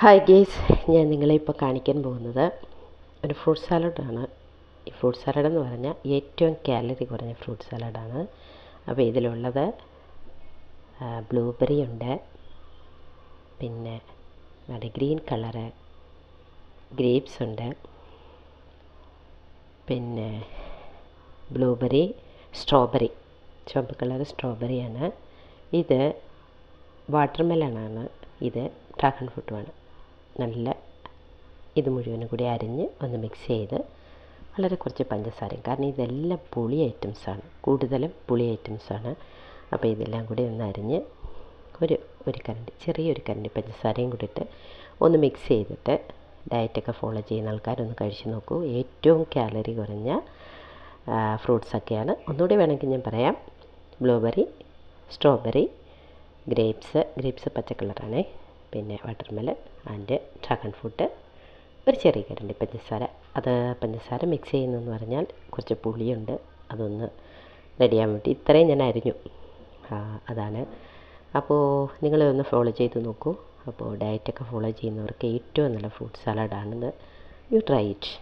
Hi guys, ഞാൻ നിങ്ങളെ ഇപ്പോൾ കാണിക്കാൻ പോകുന്നത് ഒരു ഫ്രൂട്ട് സാലഡാണ്. ഈ ഫ്രൂട്ട് സാലഡ് എന്ന് പറഞ്ഞാൽ ഏറ്റവും കാലറി കുറഞ്ഞ ഫ്രൂട്ട് സാലഡാണ്. അപ്പോൾ ഇതിലുള്ളത് ബ്ലൂബെറി ഉണ്ട്, പിന്നെ ഗ്രീൻ കളറ് ഗ്രേപ്സ് ഉണ്ട്, പിന്നെ ബ്ലൂബെറി, സ്ട്രോബെറി, ചുവപ്പ് കളർ സ്ട്രോബെറിയാണ്. ഇത് വാട്ടർമെലണാണ്. ഇത് ഡ്രാഗൺ ഫ്രൂട്ടുമാണ്. നല്ല ഇത് മുഴുവനും കൂടി അരിഞ്ഞ് ഒന്ന് മിക്സ് ചെയ്ത് വളരെ കുറച്ച് പഞ്ചസാരയും, കാരണം ഇതെല്ലാം പുളി ഐറ്റംസാണ്, കൂടുതലും പുളി ഐറ്റംസാണ്. അപ്പോൾ ഇതെല്ലാം കൂടി ഒന്ന് അരിഞ്ഞ് ഒരു കരണ്ടി, ചെറിയൊരു കരണ്ടി പഞ്ചസാരയും കൂടി ഇട്ട് ഒന്ന് മിക്സ് ചെയ്തിട്ട് ഡയറ്റൊക്കെ ഫോളോ ചെയ്യുന്ന ആൾക്കാരൊന്ന് കഴിച്ച് നോക്കൂ. ഏറ്റവും കാലറി കുറഞ്ഞ ഫ്രൂട്ട്സൊക്കെയാണ്. ഒന്നുകൂടി വേണമെങ്കിൽ ഞാൻ പറയാം: ബ്ലൂബെറി, സ്ട്രോബെറി, ഗ്രേപ്സ് പച്ച കളറാണേ, പിന്നെ വാട്ടർമെലൺ ആൻഡ് ഡ്രാഗൺ ഫ്രൂട്ട്, ഒരു ചെറിയ കരണ്ടി പഞ്ചസാര. അത് പഞ്ചസാര മിക്സ് ചെയ്യുന്നതെന്ന് പറഞ്ഞാൽ കുറച്ച് പുളിയുണ്ട്, അതൊന്ന് റെഡിയാൻ വേണ്ടി ഇത്രയും ഞാൻ അരിഞ്ഞു. അതാണ്. അപ്പോൾ നിങ്ങളൊന്ന് ഫോളോ ചെയ്ത് നോക്കൂ. അപ്പോൾ ഡയറ്റൊക്കെ ഫോളോ ചെയ്യുന്നവർക്ക് ഏറ്റവും നല്ല ഫ്രൂട്ട് സാലഡാണിത്. You try it.